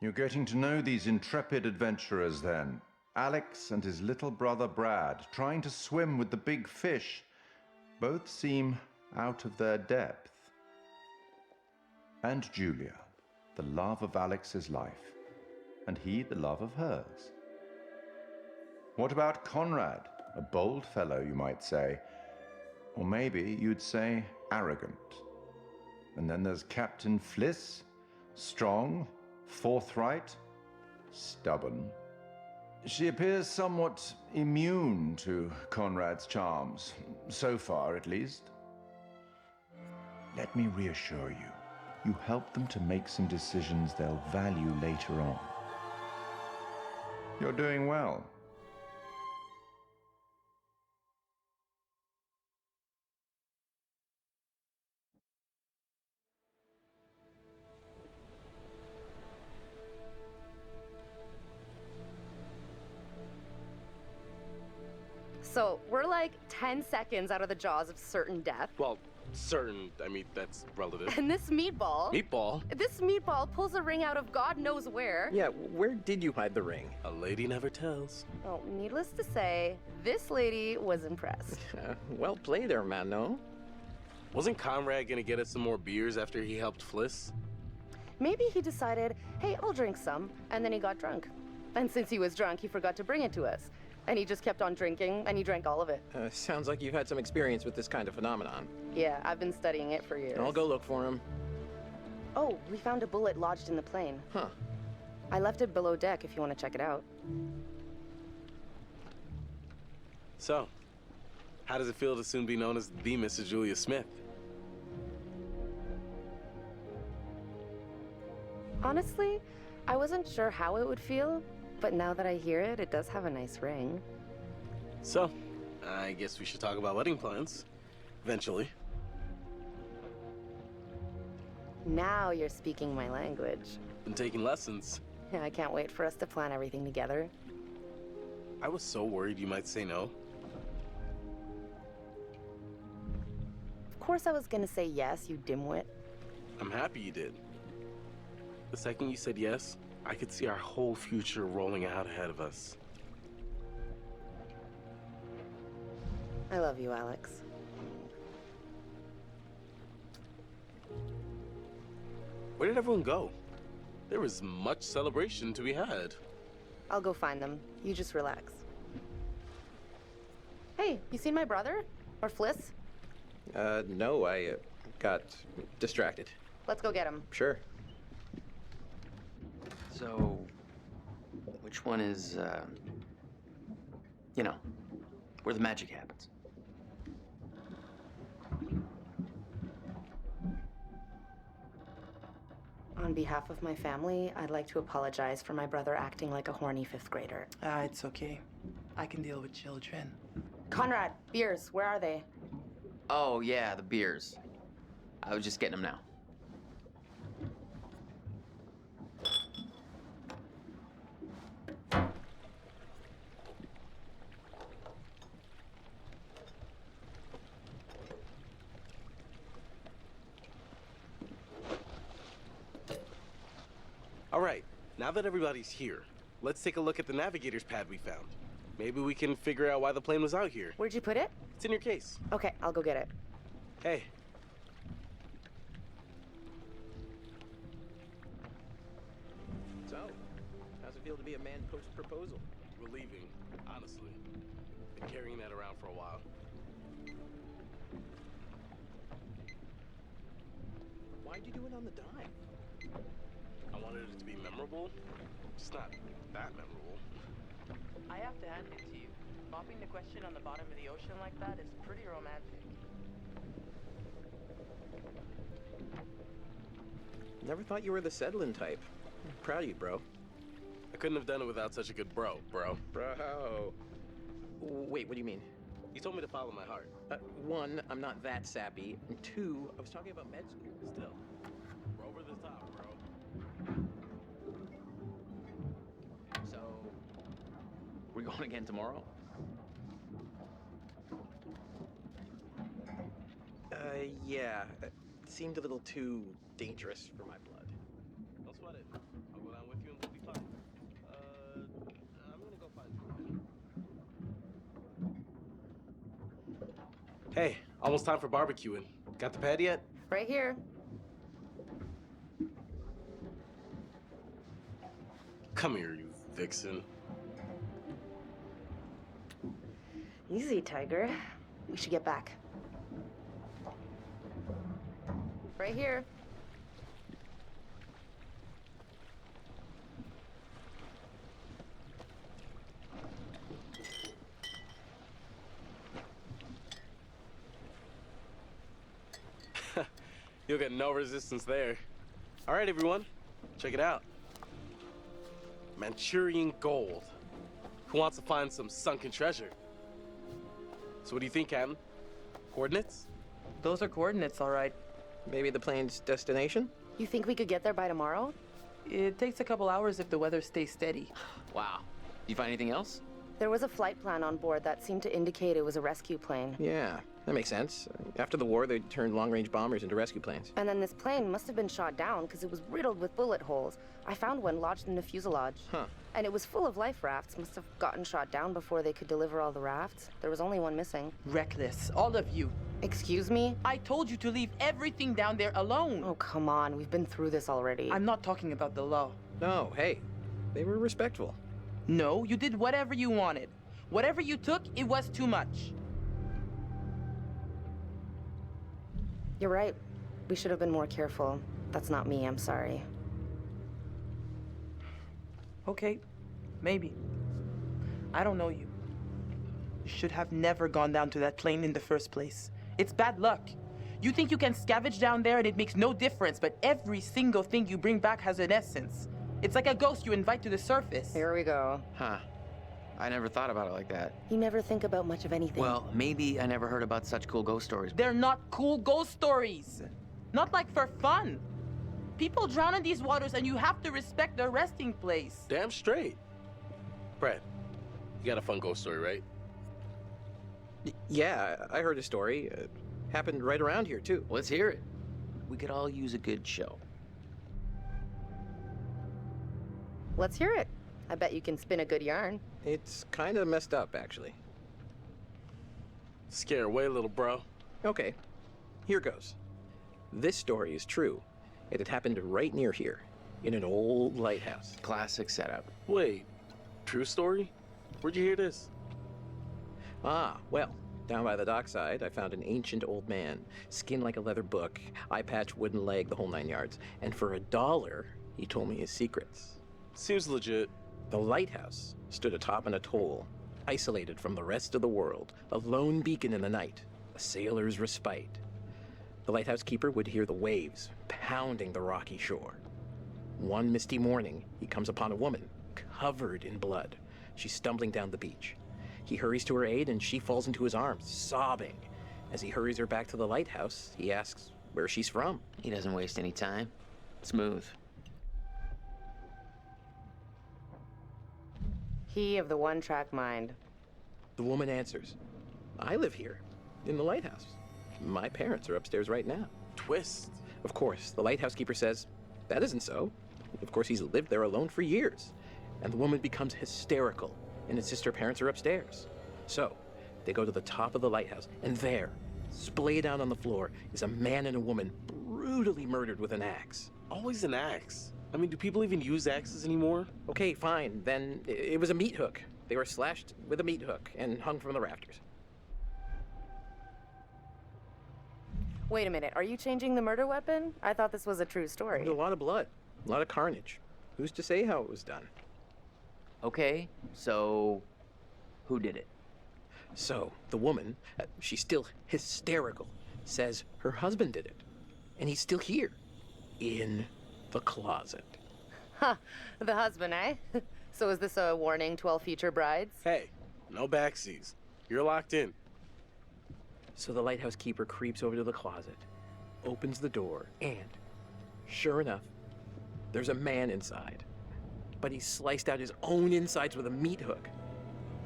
You're getting to know these intrepid adventurers then. Alex and his little brother Brad, trying to swim with the big fish. Both seem out of their depth. And Julia, the love of Alex's life, and he the love of hers. What about Conrad, a bold fellow, you might say, or maybe you'd say arrogant. And then there's Captain Fliss, strong, forthright, stubborn. She appears somewhat immune to Conrad's charms, so far at least. Let me reassure you, you help them to make some decisions they'll value later on. You're doing well. So, we're like 10 seconds out of the jaws of certain death. Well, certain, I mean, that's relative. And this meatball... Meatball? This meatball pulls a ring out of God knows where. Yeah, where did you hide the ring? A lady never tells. Oh, needless to say, this lady was impressed. Well played there, man, no? Wasn't Conrad gonna get us some more beers after he helped Fliss? Maybe he decided, hey, I'll drink some, and then he got drunk. And since he was drunk, he forgot to bring it to us. And he just kept on drinking, and he drank all of it. Sounds like you've had some experience with this kind of phenomenon. Yeah, I've been studying it for years. I'll go look for him. Oh, we found a bullet lodged in the plane. Huh. I left it below deck if you want to check it out. So, how does it feel to soon be known as the Mrs. Julia Smith? Honestly, I wasn't sure how it would feel, but now that I hear it, it does have a nice ring. So, I guess we should talk about wedding plans. Eventually. Now you're speaking my language. Been taking lessons. Yeah, I can't wait for us to plan everything together. I was so worried you might say no. Of course I was gonna say yes, you dimwit. I'm happy you did. The second you said yes, I could see our whole future rolling out ahead of us. I love you, Alex. Where did everyone go? There was much celebration to be had. I'll go find them. You just relax. Hey, you seen my brother? Or Fliss? No, I got distracted. Let's go get him. Sure. So, which one is, you know, where the magic happens? On behalf of my family, I'd like to apologize for my brother acting like a horny fifth grader. It's okay. I can deal with children. Conrad, beers, where are they? Oh, yeah, the beers. I was just getting them now. All right, now that everybody's here, let's take a look at the navigator's pad we found. Maybe we can figure out why the plane was out here. Where'd you put it? It's in your case. Okay, I'll go get it. Hey. So, how's it feel to be a man post-proposal? Relieving, honestly. Been carrying that around for a while. Why'd you do it on the dime? I wanted it to be memorable, just not that memorable. I have to hand it to you. Popping the question on the bottom of the ocean like that is pretty romantic. Never thought you were the settling type. Proud of you, bro. I couldn't have done it without such a good bro. Bro. Wait, what do you mean? You told me to follow my heart. One, I'm not that sappy. And two, I was talking about med school. Still, we're over the top, bro. So, we're going again tomorrow? Yeah. It seemed a little too dangerous for my blood. Don't sweat it. I'll go down with you and Hey, almost time for barbecuing. Got the pad yet? Right here. Come here, you vixen. Easy, Tiger. We should get back. Right here. You'll get no resistance there. All right, everyone, check it out. Manchurian gold. Who wants to find some sunken treasure? So what do you think, Captain? Coordinates? Those are coordinates, all right. Maybe the plane's destination? You think we could get there by tomorrow? It takes a couple hours if the weather stays steady. Wow. You find anything else? There was a flight plan on board that seemed to indicate it was a rescue plane. Yeah, that makes sense. After the war, they turned long-range bombers into rescue planes. And then this plane must have been shot down because it was riddled with bullet holes. I found one lodged in the fuselage. Huh. And it was full of life rafts. Must have gotten shot down before they could deliver all the rafts. There was only one missing. Reckless, all of you. Excuse me? I told you to leave everything down there alone. Oh, come on. We've been through this already. I'm not talking about the law. No, hey, they were respectful. No, you did whatever you wanted. Whatever you took, it was too much. You're right. We should have been more careful. That's not me. I'm sorry. Okay, maybe. I don't know you. You should have never gone down to that plane in the first place. It's bad luck. You think you can scavenge down there and it makes no difference, but every single thing you bring back has an essence. It's like a ghost you invite to the surface. Here we go. Huh. I never thought about it like that. You never think about much of anything. Well, maybe I never heard about such cool ghost stories. They're not cool ghost stories. Not like for fun. People drown in these waters and you have to respect their resting place. Damn straight. Brad, you got a fun ghost story, right? Yeah, I heard a story. Happened right around here, too. Let's hear it. We could all use a good show. Let's hear it. I bet you can spin a good yarn. It's kind of messed up, actually. Scare away, little bro. Okay, here goes. This story is true. It had happened right near here, in an old lighthouse. Classic setup. Wait, true story? Where'd you hear this? Ah, well, down by the dockside, I found an ancient old man, skin like a leather book, eye patch, wooden leg, the whole 9 yards. And for $1, he told me his secrets. Seems legit. The lighthouse stood atop an atoll, isolated from the rest of the world, a lone beacon in the night, a sailor's respite. The lighthouse keeper would hear the waves pounding the rocky shore. One misty morning, he comes upon a woman covered in blood. She's stumbling down the beach. He hurries to her aid and she falls into his arms, sobbing. As he hurries her back to the lighthouse, he asks where she's from. He doesn't waste any time. Smooth. He of the one-track mind. The woman answers, I live here, in the lighthouse. My parents are upstairs right now. Twist. Of course, the lighthouse keeper says, that isn't so. Of course, he's lived there alone for years. And the woman becomes hysterical and insists her parents are upstairs. So, they go to the top of the lighthouse, and there, splayed out on the floor, is a man and a woman brutally murdered with an axe. Always an axe. I mean, do people even use axes anymore? Okay, fine. Then it was a meat hook. They were slashed with a meat hook and hung from the rafters. Wait a minute. Are you changing the murder weapon? I thought this was a true story. There's a lot of blood, a lot of carnage. Who's to say how it was done? Okay, so who did it? So, the woman, she's still hysterical, says her husband did it. And he's still here, in the closet. Huh. The husband, eh? So is this a warning to all future brides? Hey, no backseas. You're locked in. So the lighthouse keeper creeps over to the closet, opens the door, and, sure enough, there's a man inside. But he's sliced out his own insides with a meat hook.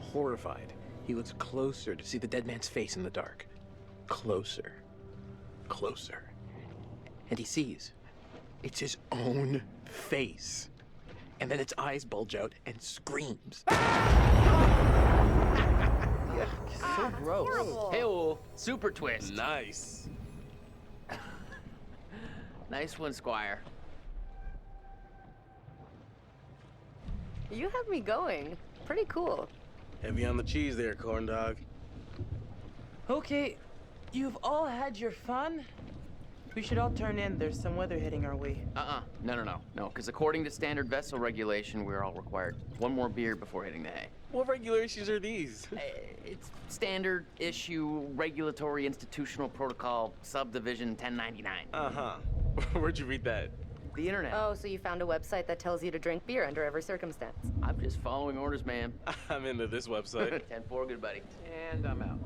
Horrified, he looks closer to see the dead man's face in the dark. Closer. Closer. And he sees it's his own face. And then its eyes bulge out and screams. So gross. Horrible. Hey, super twist. Nice. Nice one, Squire. You have me going. Pretty cool. Heavy on the cheese there, corn dog. Okay, you've all had your fun. We should all turn in. There's some weather heading our way. No, because according to standard vessel regulation, we're all required one more beer before hitting the hay. What regulations are these? It's standard issue regulatory institutional protocol subdivision 1099. Uh-huh. Where'd you read that? The internet. Oh, so you found a website that tells you to drink beer under every circumstance. I'm just following orders, ma'am. I'm into this website. 10-4, good buddy. And I'm out.